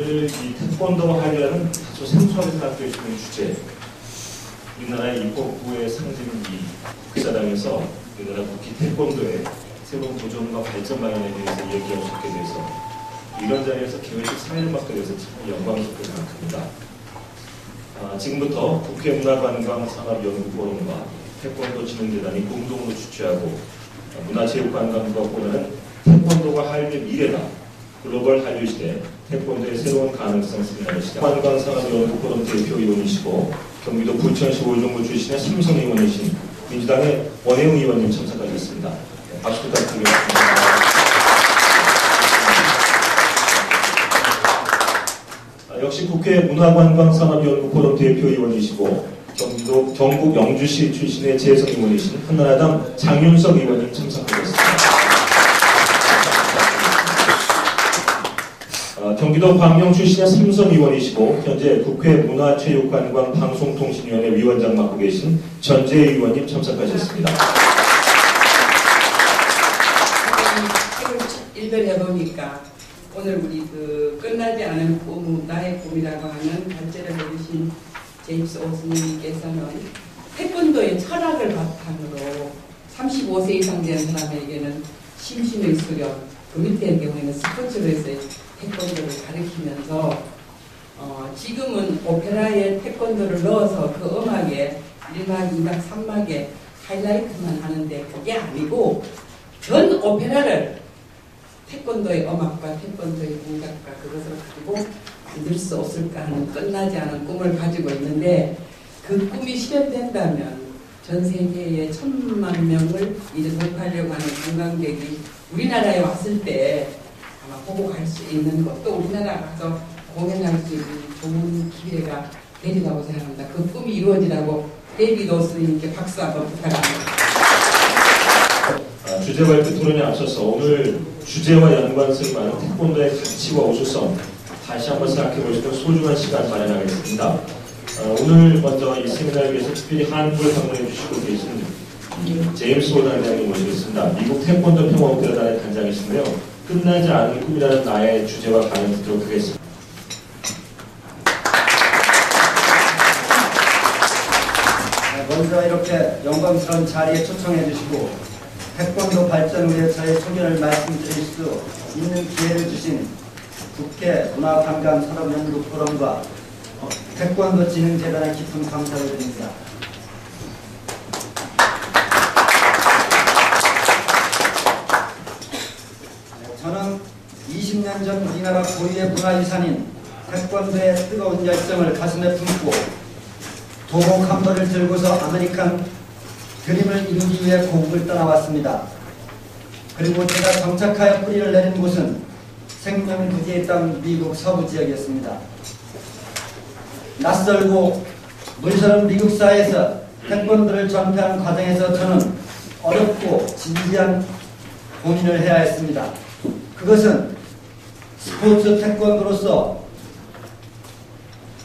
오늘 이 태권도와 한류라는 다소 생소하게 생각될 수 있는 주제, 우리나라의 입법부의 상징인 이 국사당에서 우리나라 국기 태권도의 새로운 도전과 발전 방향에 대해서 이야기할 수 있게 돼서 이런 자리에서 개회식 참여를 맡게 돼서 참 영광스럽게 생각합니다. 지금부터 국회 문화관광산업연구포럼과 태권도 진흥재단이 공동으로 주최하고 문화체육관광부가 태권도가 한류의 미래다. 글로벌 한류 시대 태권도의 새로운 가능성 세미나를 시작. 관광산업연구포럼 대표위원이시고 경기도 부천시 월정구 출신의 삼성 의원이신 민주당의 원혜웅 의원님 참석하셨습니다. 박수 부탁드리겠습니다. 역시 국회 문화관광산업연구포럼 대표위원이시고 경기도 경북 영주시 출신의 재성 의원이신 한나라당 장윤석 의원님 참석하셨습니다. 경기도 광명 출신의 삼선 의원이시고 현재 국회 문화체육관광방송통신위원회 위원장 맡고 계신 전재희 의원님 참석하셨습니다. 일별 해보니까 오늘 우리 끝나지 않은 꿈, 나의 꿈이라고 하는 발제를 해주신 제임스 오스님께서는 태권도의 철학을 바탕으로 35세 이상 된 사람에게는 심신의 수련, 그 밑에 경우에는 스포츠로 해서 태권도를 가르치면서 지금은 오페라에 태권도를 넣어서 그 음악에 1막, 2막, 3막에 하이라이트만 하는데 그게 아니고 전 오페라를 태권도의 음악과 태권도의 문학과 그것을 가지고 만들 수 없을까 하는 끝나지 않은 꿈을 가지고 있는데 그 꿈이 실현된다면 전 세계에 1,000만 명을 이제 돌파하려고 하는 관광객이 우리나라에 왔을 때 아마 보고 갈 수 있는 것도 우리나라 가서 공연할 수 있는 좋은 기회가 되리라고 생각합니다. 그 꿈이 이루어지라고 데이비드 오스님께 박수 한번 부탁합니다. 주제 발표 토론에 앞서서 오늘 주제와 연관성이 많은 태권도의 가치와 우수성 다시 한번 생각해 볼 수 있는 소중한 시간 마련하겠습니다. 오늘 먼저 이 세미나를 위해서 특별히 한국을 방문해 주시고 계신 제임스 오단장님 모시겠습니다. 미국 태권도 평화국대단의 단장이신데요. 끝나지 않은 꿈이라는 나의 주제와 관련 듣도록 하겠습니다. 먼저 이렇게 영광스러운 자리에 초청해 주시고 태권도 발전을 위해 저의 소견을 말씀드릴 수 있는 기회를 주신 국회 문화관광산업연구포럼과 태권도 진흥재단에 깊은 감사를 드립니다. 저는 20년 전 우리나라 고유의 문화유산인 태권도의 뜨거운 열정을 가슴에 품고 도곡 한 벌을 들고서 아메리칸 드림을 이루기 위해 고국을 떠나왔습니다. 그리고 제가 정착하여 뿌리를 내린 곳은 생명부지에 있던 미국 서부 지역이었습니다. 낯설고 물서른 미국 사회에서 태권도를 전폐하는 과정에서 저는 어렵고 진지한 고민을 해야 했습니다. 그것은 스포츠 태권도로서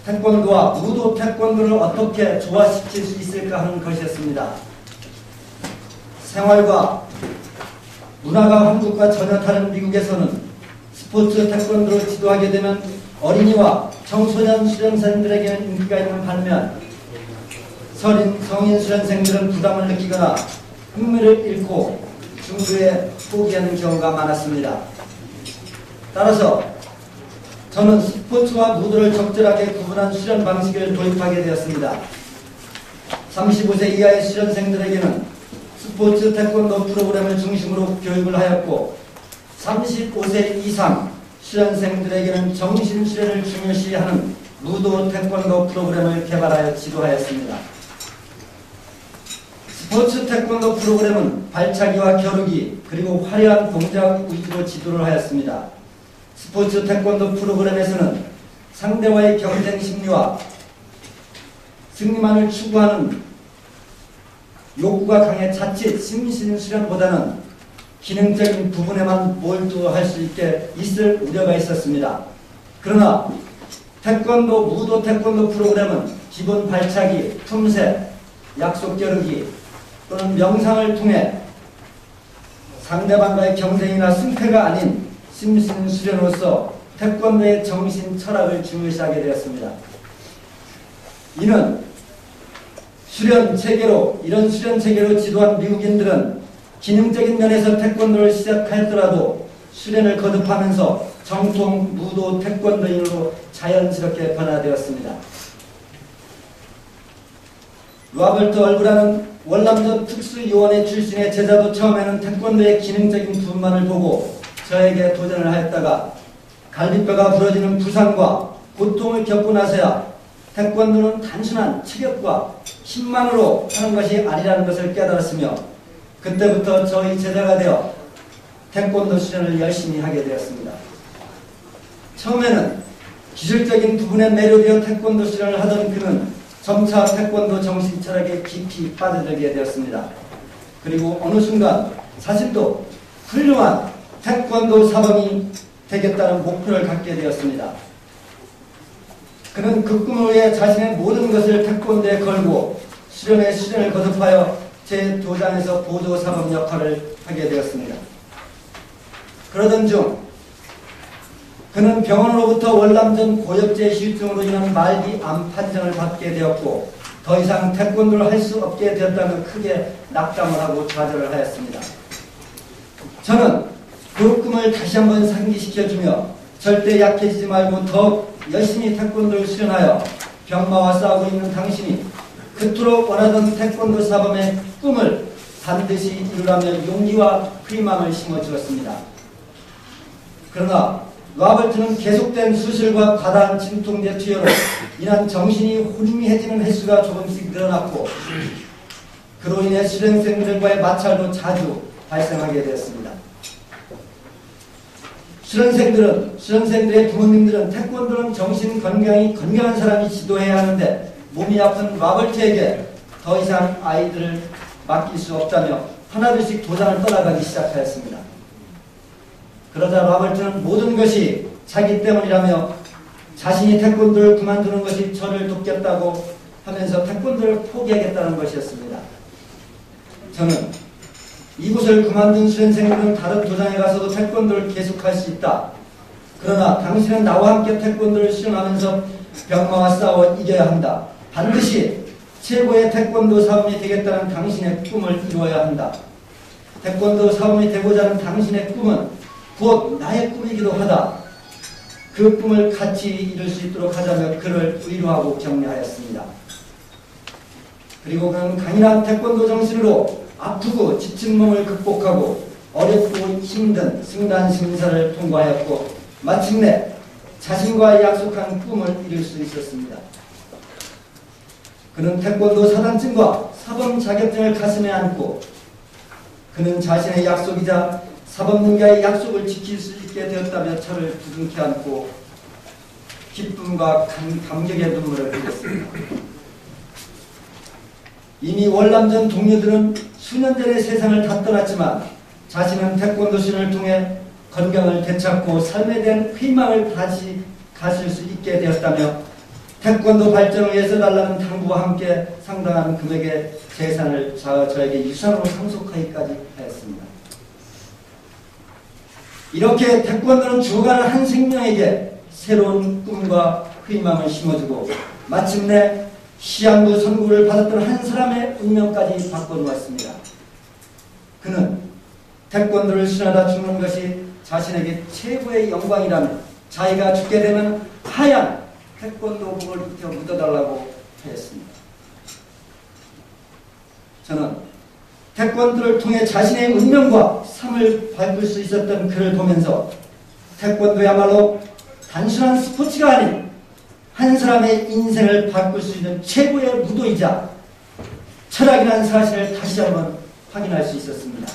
태권도와 무도 태권도를 어떻게 조화시킬 수 있을까 하는 것이었습니다. 생활과 문화가 한국과 전혀 다른 미국에서는 스포츠 태권도를 지도하게 되면 어린이와 청소년 수련생들에게는 인기가 있는 반면 성인 수련생들은 부담을 느끼거나 흥미를 잃고 중도에 포기하는 경우가 많았습니다. 따라서 저는 스포츠와 무도를 적절하게 구분한 수련 방식을 도입하게 되었습니다. 35세 이하의 수련생들에게는 스포츠 태권도 프로그램을 중심으로 교육을 하였고 35세 이상 수련생들에게는 정신 수련을 중요시하는 무도 태권도 프로그램을 개발하여 지도하였습니다. 스포츠 태권도 프로그램은 발차기와 겨루기 그리고 화려한 동작 위주로 지도를 하였습니다. 스포츠 태권도 프로그램에서는 상대와의 경쟁 심리와 승리만을 추구하는 욕구가 강해 자칫 심신수련보다는 기능적인 부분에만 몰두할 수 있을 우려가 있었습니다. 그러나 태권도, 무도 태권도 프로그램은 기본 발차기, 틈새, 약속 겨루기 또는 명상을 통해 상대방과의 경쟁이나 승패가 아닌 심신수련으로서 태권도의 정신 철학을 중요시하게 되었습니다. 이는 이런 수련 체계로 지도한 미국인들은 기능적인 면에서 태권도를 시작하였더라도 수련을 거듭하면서 정통 무도 태권도인으로 자연스럽게 변화되었습니다. 로버트 얼브라는 월남전 특수요원회 출신의 제자도 처음에는 태권도의 기능적인 부분만을 보고 저에게 도전을 하였다가 갈비뼈가 부러지는 부상과 고통을 겪고 나서야 태권도는 단순한 체격과 힘만으로 하는 것이 아니라는 것을 깨달았으며 그때부터 저희 제자가 되어 태권도 수련을 열심히 하게 되었습니다. 처음에는 기술적인 부분에 매료되어 태권도 수련을 하던 그는 점차 태권도 정신 철학에 깊이 빠져들게 되었습니다. 그리고 어느 순간 자신도 훌륭한 태권도 사범이 되겠다는 목표를 갖게 되었습니다. 그는 그 꿈을 위해 자신의 모든 것을 태권도에 걸고 수련을 거듭하여 제 도장에서 보조 사범 역할을 하게 되었습니다. 그러던 중 그는 병원으로부터 월남전 고엽제 휴증으로 인한 말기 암 판정을 받게 되었고 더 이상 태권도를 할 수 없게 되었다며 크게 낙담을 하고 좌절을 하였습니다. 저는 그 꿈을 다시 한번 상기시켜주며 절대 약해지지 말고 더욱 열심히 태권도를 수련하여 병마와 싸우고 있는 당신이 그토록 원하던 태권도 사범의 꿈을 반드시 이루라며 용기와 희망을 심어주었습니다. 그러나 로버트는 계속된 수술과 과다한 진통제 투여로 인한 정신이 혼미해지는 횟수가 조금씩 늘어났고 그로 인해 수련생들과의 마찰도 자주 발생하게 되었습니다. 수련생들의 부모님들은 태권도는 정신 건강한 사람이 지도해야 하는데 몸이 아픈 로버트에게 더 이상 아이들을 맡길 수 없다며 하나둘씩 도장을 떠나가기 시작하였습니다. 그러자 로버트는 모든 것이 자기 때문이라며 자신이 태권도를 그만두는 것이 저를 돕겠다고 하면서 태권도를 포기하겠다는 것이었습니다. 저는 이곳을 그만둔 수련생들은 다른 도장에 가서도 태권도를 계속할 수 있다. 그러나 당신은 나와 함께 태권도를 수련하면서 병마와 싸워 이겨야 한다. 반드시 최고의 태권도 사범이 되겠다는 당신의 꿈을 이루어야 한다. 태권도 사범이 되고자 하는 당신의 꿈은 곧 나의 꿈이기도 하다. 그 꿈을 같이 이룰 수 있도록 하자며 그를 위로하고 격려하였습니다. 그리고 그는 강인한 태권도 정신으로 아프고 지친 몸을 극복하고 어렵고 힘든 승단심사를 통과하였고 마침내 자신과 약속한 꿈을 이룰 수 있었습니다. 그는 태권도 사단증과 사범 자격증을 가슴에 안고 그는 자신의 약속이자 사범님과의 약속을 지킬 수 있게 되었다며 저를 부둥켜 안고 기쁨과 감격의 눈물을 흘렸습니다. 이미 월남전 동료들은 수년 전에 세상을 다 떠났지만 자신은 태권도 수련을 통해 건강을 되찾고 삶에 대한 희망을 다시 가질 수 있게 되었다며 태권도 발전을 위해서 달라는 당부와 함께 상당한 금액의 재산을 저에게 유산으로 상속하기까지 하였습니다. 이렇게 태권도는 죽어가는 한 생명에게 새로운 꿈과 희망을 심어주고 마침내 시한부 선고를 받았던 한 사람의 운명까지 바꿔놓았습니다. 그는 태권도를 수련하다 죽는 것이 자신에게 최고의 영광이라며 자기가 죽게 되면 하얀 태권도복을 입혀 묻어달라고 하였습니다. 저는 태권도를 통해 자신의 운명과 삶을 바꿀 수 있었던 그를 보면서 태권도야말로 단순한 스포츠가 아닌 한 사람의 인생을 바꿀 수 있는 최고의 무도이자 철학이라는 사실을 다시 한번 확인할 수 있었습니다.